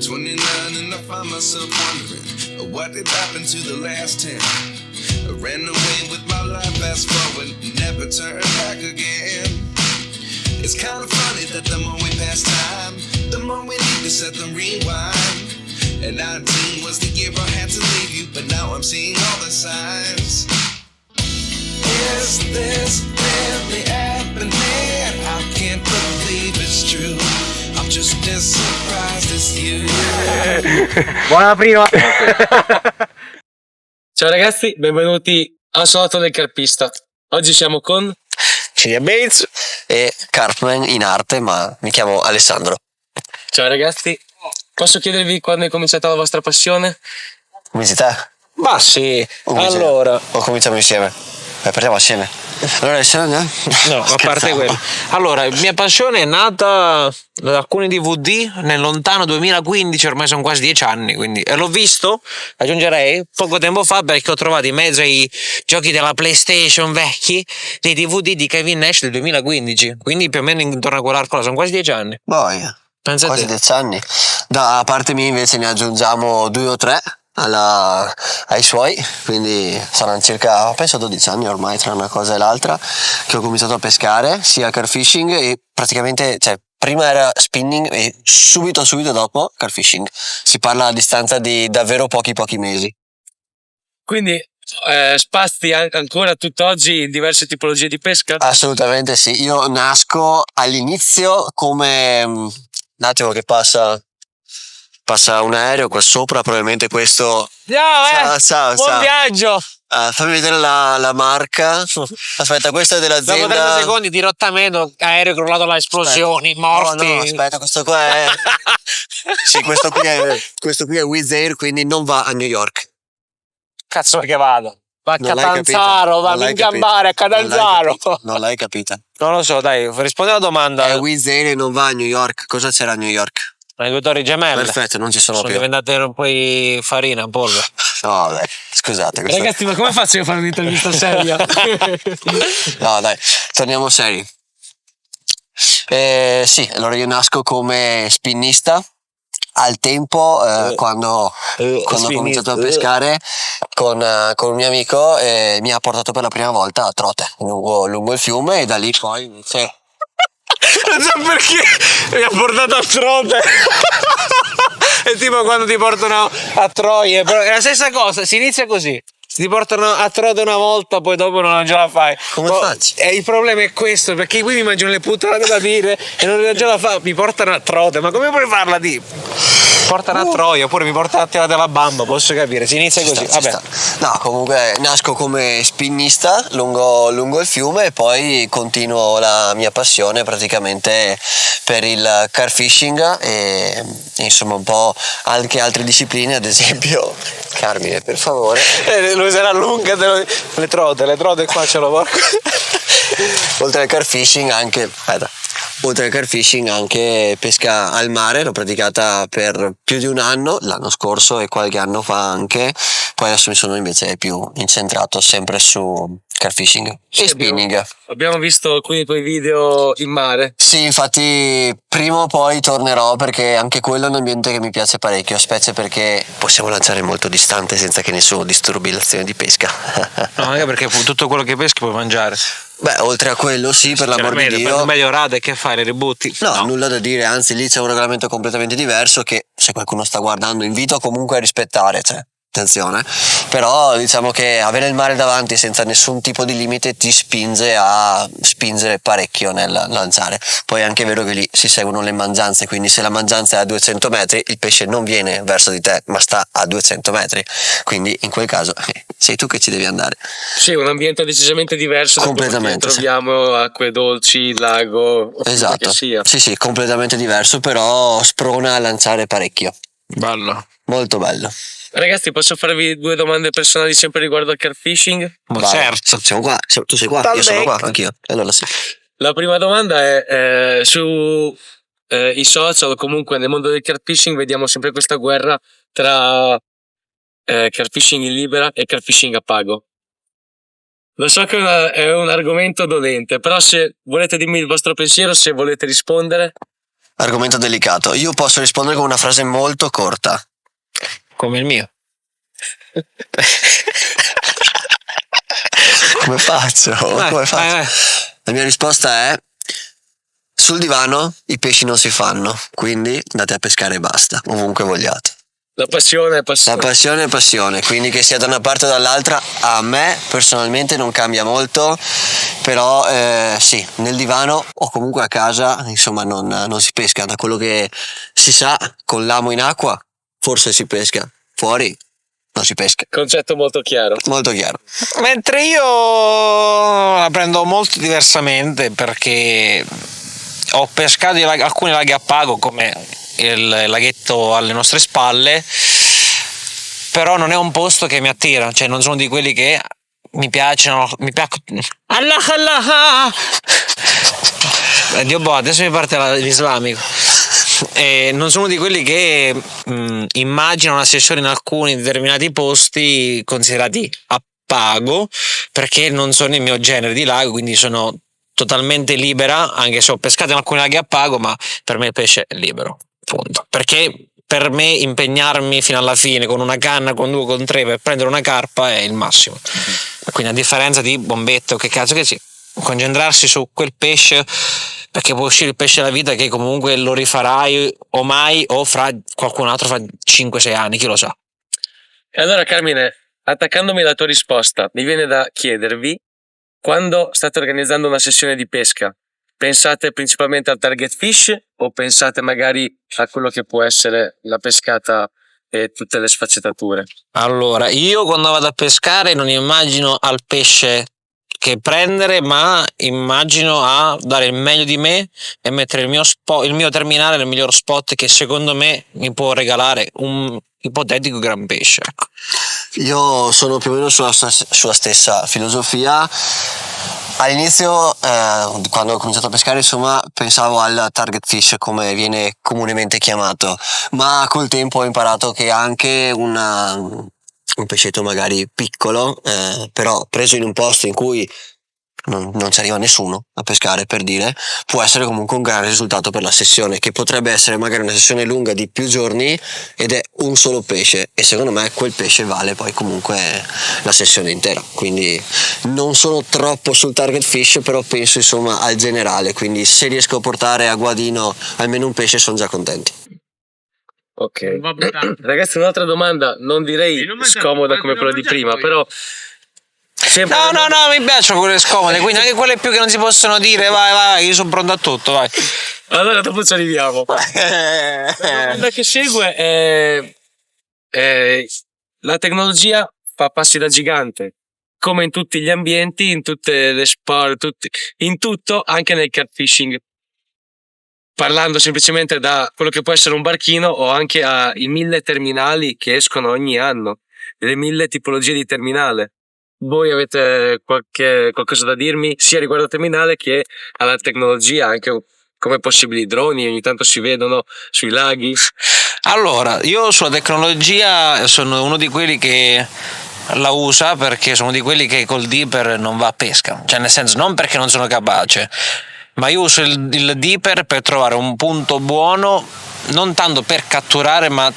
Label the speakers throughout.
Speaker 1: 29 and I find myself wondering what did happen to the last 10. I ran away with my life, fast forward, never turn back again. It's kind of funny that the more we pass time, the more we need to set the rewind. And 19 was the year I had to leave you, but now I'm seeing all the signs. Is this really happening? I can't believe it's true. I'm just as surprised as you.
Speaker 2: Buona prima. Ciao ragazzi, benvenuti al Salotto del Carpista. Oggi siamo con
Speaker 3: Celia Bates e Carpman in arte, ma mi chiamo Alessandro.
Speaker 2: Ciao ragazzi, posso chiedervi quando è cominciata la vostra passione?
Speaker 3: Cominci te?
Speaker 2: Ma sì,
Speaker 3: Allora. O cominciamo insieme? Partiamo assieme. Allora Alessandro?
Speaker 4: No, a parte quello. Allora, mia passione è nata da alcuni DVD nel lontano 2015, ormai sono quasi 10 anni, quindi, e l'ho visto, aggiungerei, poco tempo fa, perché ho trovato in mezzo ai giochi della PlayStation vecchi dei DVD di Kevin Nash del 2015, quindi più o meno intorno a quell'arco sono quasi 10 anni.
Speaker 3: Boia,
Speaker 4: Pensa
Speaker 3: quasi
Speaker 4: te.
Speaker 3: 10 anni. Da parte mia invece ne aggiungiamo 2 o 3 ai suoi, quindi saranno circa, penso 12 anni ormai tra una cosa e l'altra che ho cominciato a pescare, sia car fishing e praticamente, cioè prima era spinning e subito dopo car fishing. Si parla a distanza di davvero pochi mesi.
Speaker 2: Quindi spazi ancora tutt'oggi in diverse tipologie di pesca?
Speaker 3: Assolutamente sì, io nasco all'inizio come un attimo che passa un aereo qua sopra, probabilmente questo. Ciao.
Speaker 4: Buon viaggio!
Speaker 3: Fammi vedere la marca. Aspetta, questa è
Speaker 4: Dopo
Speaker 3: dell'azienda.
Speaker 4: 30 secondi di rottamento, aereo crollato alla esplosioni, morti.
Speaker 3: No, aspetta, questo qua è. Sì, questo qui è Wizz Air, quindi non va a New York.
Speaker 4: Cazzo che vado? Va a
Speaker 3: Non l'hai
Speaker 4: Catanzaro,
Speaker 3: capita.
Speaker 4: va
Speaker 3: Non
Speaker 4: a
Speaker 3: l'hai
Speaker 4: Gambare, a Catanzaro.
Speaker 3: Non l'hai capita.
Speaker 4: Non lo so, dai, rispondi alla domanda.
Speaker 3: È Wizz Air e non va a New York. Cosa c'era a New York?
Speaker 4: Le due torri gemelle.
Speaker 3: Perfetto, non ci sono più.
Speaker 4: diventate poi farina, pollo.
Speaker 3: No, dai, scusate.
Speaker 2: Ragazzi, ma come faccio io a fare un'intervista seria?
Speaker 3: No, dai, torniamo seri. Sì, allora io nasco come spinnista. Al tempo, quando ho cominciato a pescare con un mio amico, mi ha portato per la prima volta a trote lungo il fiume, e da lì poi. Sì.
Speaker 4: Non so perché mi ha portato a Trote. È tipo quando ti portano a Troia, però è la stessa cosa, si inizia così. Ti portano a Trote una volta, poi dopo non ce la fai.
Speaker 3: Come faccio?
Speaker 4: E il problema è questo, perché qui mi immagino le puttanate da dire e non ce la fa, mi portano a Trote, ma come puoi farla di? Portano a Troia, oppure mi portano a Terra della Bamba, posso capire, si inizia così. Vabbè.
Speaker 3: No, comunque nasco come spinnista lungo il fiume, e poi continuo la mia passione praticamente per il car fishing e insomma un po' anche altre discipline, ad esempio. Carmine, per favore.
Speaker 4: Lui sarà lunga, le trote qua ce lo porco.
Speaker 3: Oltre al car fishing anche pesca al mare, l'ho praticata per più di un anno, l'anno scorso e qualche anno fa anche, poi adesso mi sono invece più incentrato sempre su car fishing e spinning.
Speaker 2: Abbiamo visto alcuni tuoi video in mare.
Speaker 3: Sì, infatti prima o poi tornerò, perché anche quello è un ambiente che mi piace parecchio, specie perché possiamo lanciare molto distante senza che nessuno disturbi l'azione di pesca.
Speaker 4: No, anche perché tutto quello che peschi puoi mangiare.
Speaker 3: Beh, oltre a quello sì, per l'amor di Dio.
Speaker 4: Per migliorare, che fai, le ributti?
Speaker 3: No, nulla da dire, anzi lì c'è un regolamento completamente diverso che, se qualcuno sta guardando, invito comunque a rispettare, cioè, attenzione. Però diciamo che avere il mare davanti senza nessun tipo di limite ti spinge a spingere parecchio nel lanciare. Poi è anche vero che lì si seguono le mangianze, quindi se la mangianza è a 200 metri, il pesce non viene verso di te, ma sta a 200 metri. Quindi in quel caso sei tu che ci devi andare.
Speaker 2: Sì, un ambiente decisamente diverso
Speaker 3: Completamente,
Speaker 2: da quello che troviamo, acque dolci, lago,
Speaker 3: esatto.
Speaker 2: che sia.
Speaker 3: Sì, completamente diverso, però sprona a lanciare parecchio.
Speaker 4: Bello.
Speaker 3: Molto bello.
Speaker 2: Ragazzi, posso farvi 2 domande personali sempre riguardo al car fishing?
Speaker 4: Ma
Speaker 3: Vai.
Speaker 4: certo.
Speaker 3: Siamo qua, tu sei qua, io sono qua, anch'io. Allora sì.
Speaker 2: La prima domanda è su i social o comunque nel mondo del car fishing vediamo sempre questa guerra tra car fishing in libera e car fishing a pago. Lo so che è un argomento dolente, però se volete dirmi il vostro pensiero, se volete rispondere.
Speaker 3: argomento delicato. Io posso rispondere con una frase molto corta.
Speaker 4: Come il mio.
Speaker 3: Come faccio? Come faccio?
Speaker 4: Vai.
Speaker 3: La mia risposta è: sul divano i pesci non si fanno, quindi andate a pescare e basta, ovunque vogliate.
Speaker 2: La passione è
Speaker 3: La
Speaker 2: passione.
Speaker 3: passione è passione, quindi che sia da una parte o dall'altra, a me personalmente non cambia molto, però sì, nel divano o comunque a casa, insomma, non si pesca. Da quello che si sa, con l'amo in acqua forse si pesca, fuori non si pesca.
Speaker 2: Concetto molto chiaro.
Speaker 3: Molto chiaro.
Speaker 4: Mentre io la prendo molto diversamente, perché ho pescato alcuni laghi a pago, come il laghetto alle nostre spalle, però non è un posto che mi attira, cioè non sono di quelli che mi piacciono. Allah. Dio boh, adesso mi parte l'islamico. E non sono di quelli che immaginano una sessione in alcuni determinati posti considerati a pago, perché non sono il mio genere di lago, quindi sono totalmente libera, anche se ho pescato in alcuni laghi a pago, ma per me il pesce è libero, punto. Perché per me impegnarmi fino alla fine con una canna, con 2, con 3 per prendere una carpa è il massimo. Quindi a differenza di bombetto, che cazzo che sì, concentrarsi su quel pesce, perché può uscire il pesce della vita che comunque lo rifarai o mai o fra qualcun altro fra 5-6 anni, chi lo sa.
Speaker 2: E allora, Carmine, attaccandomi alla tua risposta, mi viene da chiedervi: quando state organizzando una sessione di pesca, pensate principalmente al target fish o pensate magari a quello che può essere la pescata e tutte le sfaccettature?
Speaker 4: Allora, io quando vado a pescare non immagino al pesce che prendere, ma immagino a dare il meglio di me e mettere il mio terminale nel miglior spot che secondo me mi può regalare un ipotetico gran pesce, ecco.
Speaker 3: Io sono più o meno sulla stessa filosofia. All'inizio, quando ho cominciato a pescare, insomma, pensavo al target fish, come viene comunemente chiamato, ma col tempo ho imparato che anche un pescetto magari piccolo, però preso in un posto in cui non ci arriva nessuno a pescare, per dire, può essere comunque un gran risultato per la sessione, che potrebbe essere magari una sessione lunga di più giorni ed è un solo pesce, e secondo me quel pesce vale poi comunque la sessione intera. Quindi non sono troppo sul target fish, però penso insomma al generale, quindi se riesco a portare a guadino almeno un pesce sono già contenti.
Speaker 2: Ok. Ragazzi, un'altra domanda, non direi scomoda come quella di prima, però sempre
Speaker 4: No, mi piacciono quelle scomode, quindi anche quelle più che non si possono dire. Vai, io sono pronto a tutto, vai.
Speaker 2: Allora dopo ci arriviamo. La domanda che segue è la tecnologia fa passi da gigante, come in tutti gli ambienti, in tutte le sport, in tutto, anche nel catfishing. Parlando semplicemente da quello che può essere un barchino o anche ai 1000 terminali che escono ogni anno, le 1000 tipologie di terminale. Voi avete qualcosa da dirmi sia riguardo al terminale che alla tecnologia, anche come possibili droni ogni tanto si vedono sui laghi?
Speaker 4: Allora, io sulla tecnologia sono uno di quelli che la usa, perché sono di quelli che col dipper non va a pesca, cioè nel senso, non perché non sono capace, ma io uso il dipper per trovare un punto buono, non tanto per catturare, ma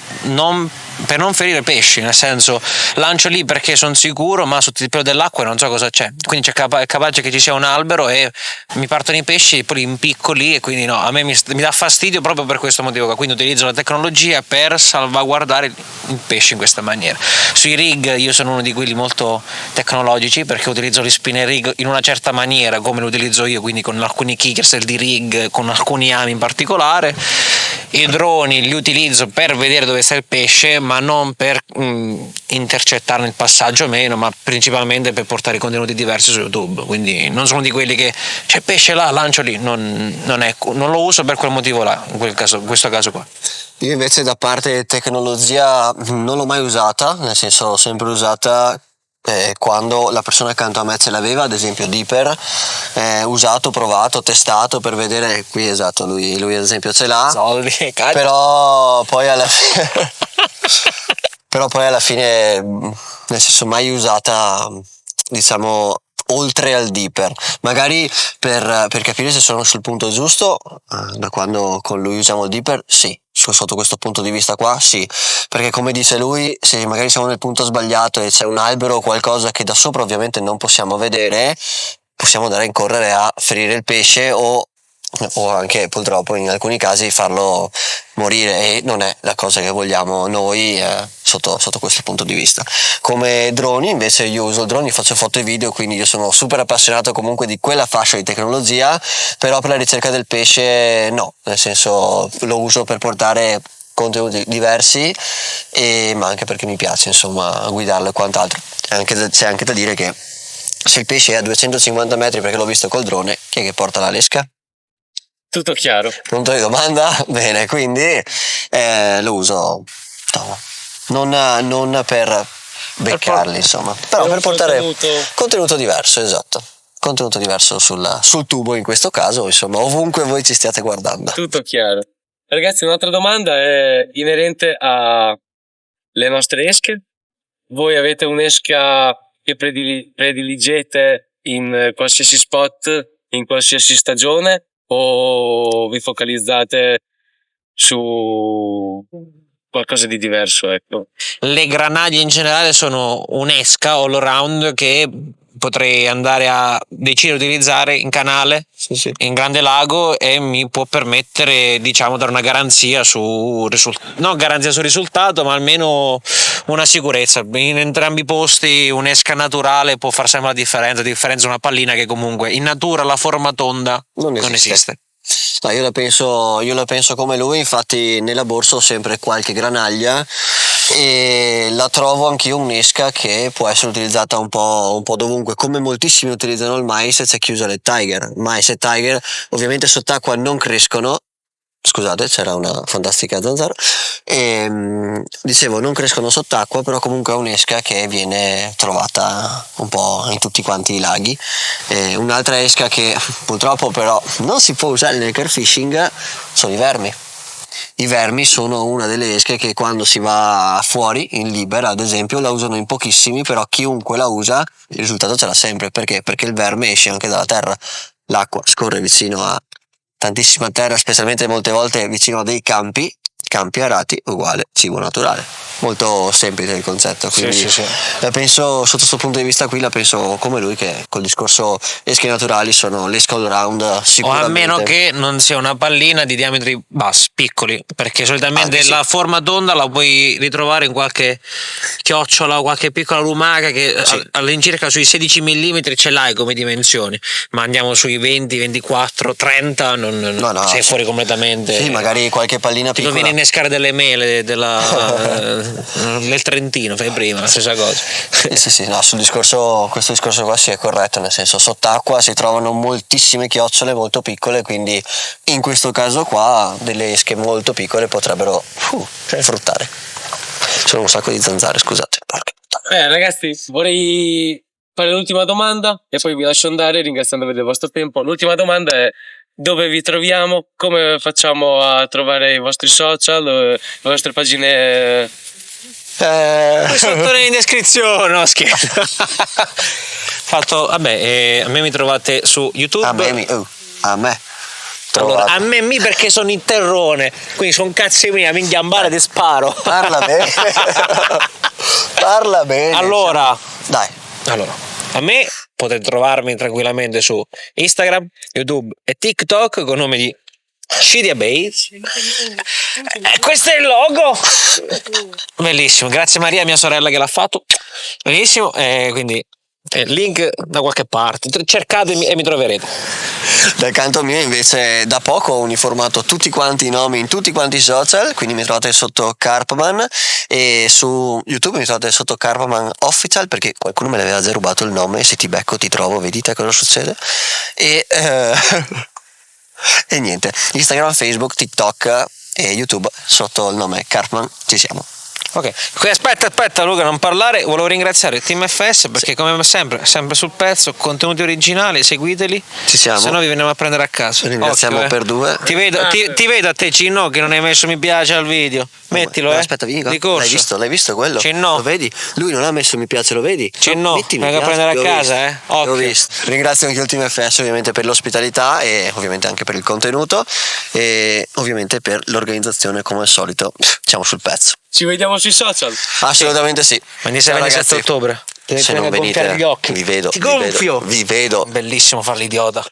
Speaker 4: per non ferire pesci, nel senso, lancio lì perché sono sicuro, ma sotto il pelo dell'acqua non so cosa c'è, quindi è capace che ci sia un albero e mi partono i pesci e poi li impicco lì, e quindi no, a me mi dà fastidio proprio per questo motivo qua. Quindi utilizzo la tecnologia per salvaguardare il pesce in questa maniera. Sui rig io sono uno di quelli molto tecnologici, perché utilizzo gli spinner rig in una certa maniera come lo utilizzo io, quindi con alcuni kickers di rig, con alcuni ami in particolare. I droni li utilizzo per vedere dove sta il pesce, ma non per intercettarne il passaggio o meno, ma principalmente per portare contenuti diversi su YouTube. Quindi non sono di quelli che c'è pesce là, lancio lì, non lo uso per quel motivo là, in questo caso qua.
Speaker 3: Io invece da parte tecnologia non l'ho mai usata, nel senso l'ho sempre usata quando la persona accanto a me ce l'aveva, ad esempio Dipper, usato, provato, testato per vedere. Qui esatto, lui ad esempio ce l'ha,
Speaker 4: Soldi,
Speaker 3: però poi alla fine però poi alla fine, nel senso, mai usata, diciamo, oltre al deeper, magari per capire se sono sul punto giusto. Da quando con lui usiamo il deeper, sì, sotto questo punto di vista qua sì, perché come dice lui, se magari siamo nel punto sbagliato e c'è un albero o qualcosa che da sopra ovviamente non possiamo vedere, possiamo andare a incorrere a ferire il pesce o anche purtroppo in alcuni casi farlo morire, e non è la cosa che vogliamo noi sotto questo punto di vista. Come droni invece, io uso droni, faccio foto e video, quindi io sono super appassionato comunque di quella fascia di tecnologia, però per la ricerca del pesce no, nel senso lo uso per portare contenuti diversi, ma anche perché mi piace insomma guidarlo e quant'altro. C'è anche da dire che se il pesce è a 250 metri, perché l'ho visto col drone, chi è che porta la lesca?
Speaker 2: Tutto chiaro.
Speaker 3: Punto di domanda? Bene, quindi lo uso non per beccarli, insomma, però per portare contenuto diverso, esatto. Contenuto diverso sul tubo in questo caso, insomma, ovunque voi ci stiate guardando.
Speaker 2: Tutto chiaro. Ragazzi, un'altra domanda è inerente alle nostre esche. Voi avete un'esca che prediligete in qualsiasi spot, in qualsiasi stagione, o vi focalizzate su qualcosa di diverso, ecco?
Speaker 4: Le granaglie in generale sono un'esca all around che potrei andare a decidere di utilizzare in canale, in grande lago, e mi può permettere, diciamo, dare una garanzia non garanzia sul risultato, ma almeno una sicurezza. In entrambi i posti un'esca naturale può far sempre la differenza di una pallina che comunque in natura la forma tonda non esiste.
Speaker 3: No, io la penso come lui, infatti nella borsa ho sempre qualche granaglia e la trovo anch'io un'esca che può essere utilizzata un po' dovunque, come moltissimi utilizzano il mais, c'è chi usa le tiger. Mais e tiger ovviamente sott'acqua non crescono. Scusate, c'era una fantastica zanzara. Dicevo, non crescono sott'acqua, però comunque è un'esca che viene trovata un po' in tutti quanti i laghi. Un'altra esca che purtroppo però non si può usare nel carfishing sono i vermi. I vermi sono una delle esche che quando si va fuori in libera, ad esempio, la usano in pochissimi, però chiunque la usa il risultato ce l'ha sempre. Perché? Perché il verme esce anche dalla terra. L'acqua scorre vicino a tantissima terra, specialmente molte volte vicino a dei campi arati, uguale cibo naturale. Molto semplice il concetto, quindi
Speaker 4: sì.
Speaker 3: La penso sotto questo punto di vista qui, la penso come lui, che col discorso esche naturali sono l'esca all round sicuramente.
Speaker 4: O a meno che non sia una pallina di diametri bassi, piccoli, perché solitamente la forma tonda la puoi ritrovare in qualche chiocciola o qualche piccola lumaca che all'incirca sui 16 mm ce l'hai come dimensioni, ma andiamo sui 20, 24, 30 no, sei fuori completamente.
Speaker 3: Sì, magari qualche pallina piccola.
Speaker 4: Viene innescare delle mele del Trentino, fai prima, la stessa cosa.
Speaker 3: Sì, no, questo discorso qua sì è corretto, nel senso sott'acqua si trovano moltissime chiocciole molto piccole, quindi in questo caso qua delle esche molto piccole potrebbero fruttare. Sono un sacco di zanzare, scusate.
Speaker 2: Ragazzi, vorrei fare l'ultima domanda e poi vi lascio andare ringraziandovi del vostro tempo. L'ultima domanda è: dove vi troviamo? Come facciamo a trovare i vostri social, le vostre pagine?
Speaker 4: Sotto in descrizione, no scherzo. A me mi trovate su YouTube.
Speaker 3: A me.
Speaker 4: Allora, a me perché sono in terrone, quindi sono cazzi miei, mi ingambare ti sparo.
Speaker 3: Parla bene.
Speaker 4: Allora,
Speaker 3: dai.
Speaker 4: Allora, a me potete trovarmi tranquillamente su Instagram, YouTube e TikTok con nome di Scidia Bass. Questo è il logo. Bellissimo, grazie Maria, mia sorella, che l'ha fatto. Benissimo, quindi link da qualche parte, cercatemi e mi troverete.
Speaker 3: Dal canto mio invece da poco ho uniformato tutti quanti i nomi in tutti quanti i social, quindi mi trovate sotto Carpman, e su YouTube mi trovate sotto Carpman Official, perché qualcuno me l'aveva già rubato il nome, e se ti becco ti trovo, vedi te cosa succede. E niente, Instagram, Facebook, TikTok e YouTube sotto il nome Carpman ci siamo.
Speaker 4: Ok, qui aspetta Luca, non parlare, volevo ringraziare il team FS perché come sempre sul pezzo, contenuti originali, seguiteli,
Speaker 3: Ci siamo.
Speaker 4: se no vi veniamo a prendere a caso.
Speaker 3: Ringraziamo
Speaker 4: Occhio,
Speaker 3: per due.
Speaker 4: Ti vedo a te Cinno che non hai messo mi piace al video, mettilo
Speaker 3: Aspetta, vieni qua.
Speaker 4: di corsa.
Speaker 3: L'hai visto quello?
Speaker 4: Cinno.
Speaker 3: Lo vedi? Lui non ha messo mi piace, lo vedi?
Speaker 4: Cinno,
Speaker 3: Metti mi
Speaker 4: venga a
Speaker 3: piace,
Speaker 4: prendere a
Speaker 3: l'ho
Speaker 4: casa,
Speaker 3: visto.
Speaker 4: Occhio.
Speaker 3: L'ho visto. Ringrazio anche il team FS ovviamente per l'ospitalità e ovviamente anche per il contenuto e ovviamente per l'organizzazione come al solito. Siamo sul pezzo.
Speaker 2: Ci vediamo sui social.
Speaker 3: Assolutamente sì.
Speaker 4: 26
Speaker 3: Ciao,
Speaker 4: 27
Speaker 3: ragazzi.
Speaker 4: ottobre.
Speaker 3: Se non venite
Speaker 4: gli occhi.
Speaker 3: vi vedo.
Speaker 4: Ti gonfio.
Speaker 3: Vi vedo.
Speaker 4: Bellissimo fare l'idiota.